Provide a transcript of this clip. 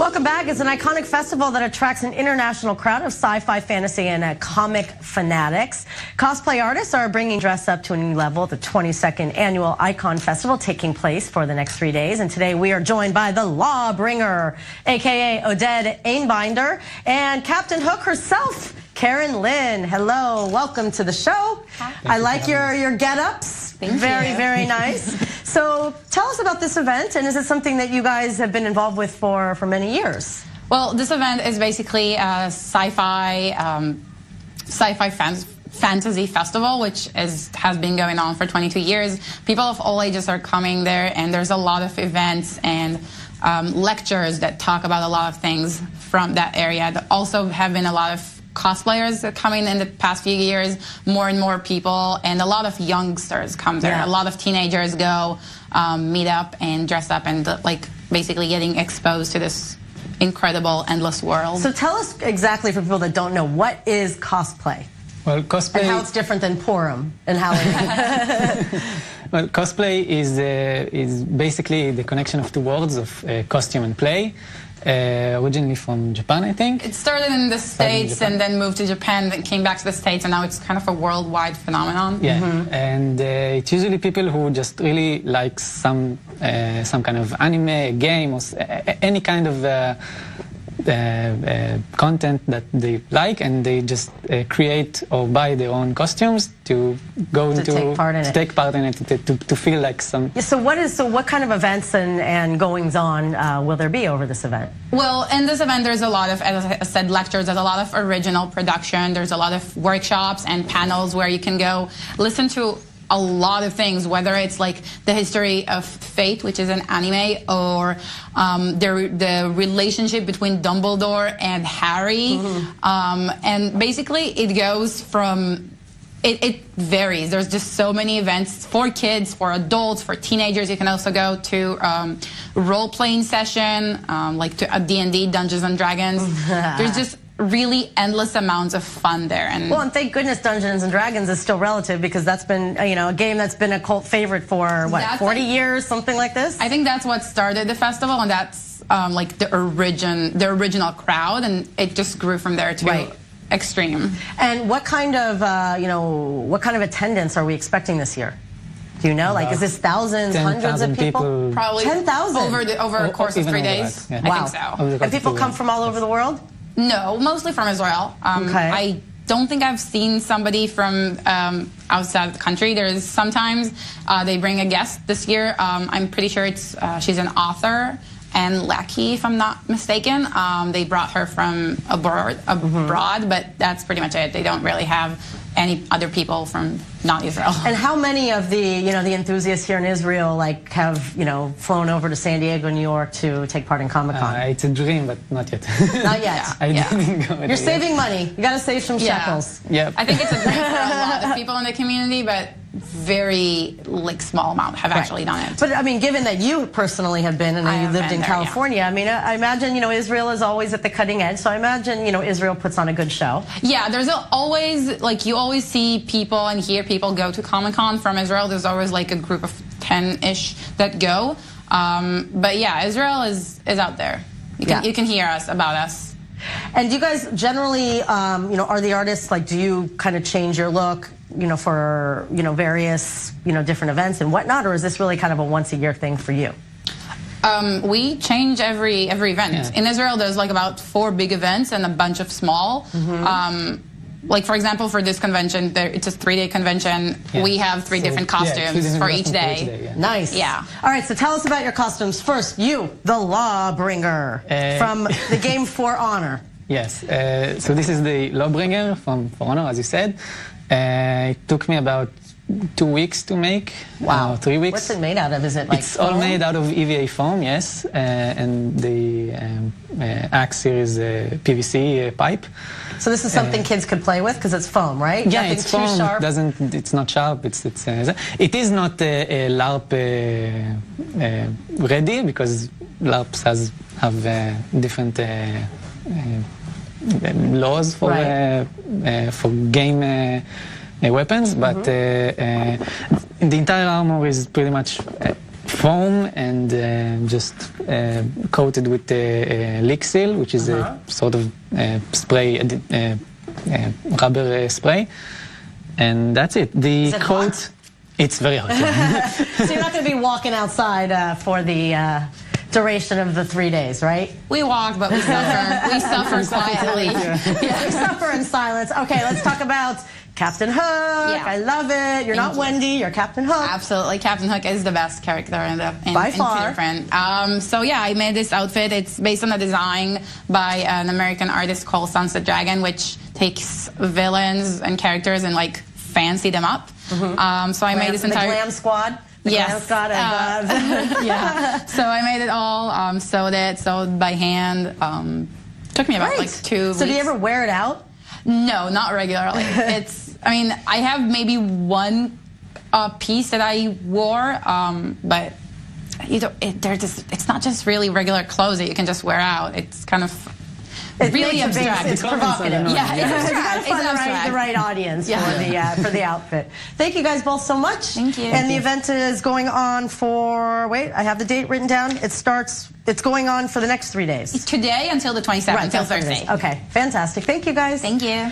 Welcome back. It's an iconic festival that attracts an international crowd of sci-fi, fantasy, and comic fanatics. Cosplay artists are bringing dress up to a new level at the 22nd annual Eikon Festival taking place for the next 3 days. And today we are joined by the Lawbringer, a.k.a. Oded Inbinדר, and Captain Hook herself, Karen Lynn. Hello, welcome to the show. I like your get-ups. Very, very nice. So tell us about this event, and is it something that you guys have been involved with for many years? Well, this event is basically a sci-fi fantasy festival, which has been going on for 22 years. People of all ages are coming there, and there's a lot of events and lectures that talk about a lot of things from that area. There also have been a lot of cosplayers that come in the past few years, more and more people, and a lot of youngsters come there. A lot of teenagers go meet up and dress up and basically getting exposed to this incredible, endless world. So tell us exactly, for people that don't know, what is cosplay? Well, cosplay... And how it's different than Purim and Halloween. Well, cosplay is basically the connection of two words of costume and play. Originally from Japan, I think. It started in the States and then moved to Japan, then came back to the States, and now it's kind of a worldwide phenomenon. Yeah, and it's usually people who just really like some kind of anime, game, or any kind of content that they like, and they just create or buy their own costumes to go into take part in it, to feel like some. Yeah, so what kind of events and goings on will there be over this event? Well, in this event there's a lot of, as I said, lectures. There's a lot of original production. There's a lot of workshops and panels where you can go listen to a lot of things, whether it's like the history of Fate, which is an anime, or the relationship between Dumbledore and Harry. And basically it goes from, it varies. There's just so many events for kids, for adults, for teenagers. You can also go to role-playing session, like to a D&D, Dungeons and Dragons. There's just really endless amounts of fun there. Well, and thank goodness Dungeons and Dragons is still relative, because that's been, a game that's been a cult favorite for, what, 40 years, something like this? I think that's what started the festival, and that's like the original crowd, and it just grew from there to extreme. And what kind of, what kind of attendance are we expecting this year? Do you know? Like, is this thousands, hundreds of people? Probably 10,000 over a course of 3 days. Yeah. I think so. And people come from all over the world? No, mostly from Israel. I don't think I've seen somebody from outside the country. There's sometimes they bring a guest. This year, I'm pretty sure she's an author, and Lackey, if I'm not mistaken. They brought her from abroad, but that's pretty much it. They don't really have any other people from not Israel. And how many of the, the enthusiasts here in Israel, have, flown over to San Diego, New York to take part in Comic-Con? It's a dream, but not yet. Not yet. I didn't go. You're saving money. You got to save some shekels. Yeah. I think it's a dream for a lot of people in the community, but very small amount have actually done it. But I mean, given that you personally have been, and you lived in California, I mean, I imagine Israel is always at the cutting edge. So I imagine Israel puts on a good show. Yeah, there's always you always see people and hear people go to Comic-Con from Israel. There's always a group of 10-ish that go. But yeah, Israel is out there. You can hear about us. And do you guys generally, are the artists do you kind of change your look, for various different events and whatnot, or is this really kind of a once-a-year thing for you? We change every event. Yeah. In Israel, there's about 4 big events and a bunch of small. For example, for this convention, it's a 3-day convention. We have 3 different costumes for each day. Nice. Yeah. All right, so tell us about your costumes. First, you, the Lawbringer, from the game For Honor. Yes. So this is the Lawbringer from For Honor, as you said. It took me about 2 weeks to make. Wow. 3 weeks. What's it made out of? Is it It's foam? all made out of EVA foam, yes. And the axe here is a PVC pipe. So this is something kids could play with because it's foam, right? Yeah, Nothing it's foam. sharp. It's not sharp. It is not a LARP ready, because LARPs have different laws for game weapons, but the entire armor is pretty much foam and just coated with leak seal, which is a sort of spray, rubber spray. And that's it. The coat, hot? It's very hot. So you're not going to be walking outside for the duration of the 3 days, right? We walk, but we suffer. We suffer quietly. Yeah, we suffer in silence. Okay, let's talk about Captain Hook. Yeah. I love it. You're not Wendy, you're Captain Hook. Absolutely. Captain Hook is the best character in by far. So yeah, I made this outfit. It's based on a design by an American artist called Sunset Dragon, which takes villains and characters and like fancy them up. So I made this entire... The Glam Squad? Yes. Yeah. So I made it all, sewed by hand. Took me about like 2 weeks. So do you ever wear it out? No, not regularly. I mean, I have maybe one piece that I wore, but it's not just really regular clothes that you can just wear out. It's kind of really abstract. It's provocative. Yeah, it's abstract. You gotta find the right audience for the outfit. Thank you guys both so much. Thank you. And the event is going on for, wait, I have the date written down. It's going on for the next 3 days. Today until the 27th, until Thursday. Okay, fantastic. Thank you guys. Thank you.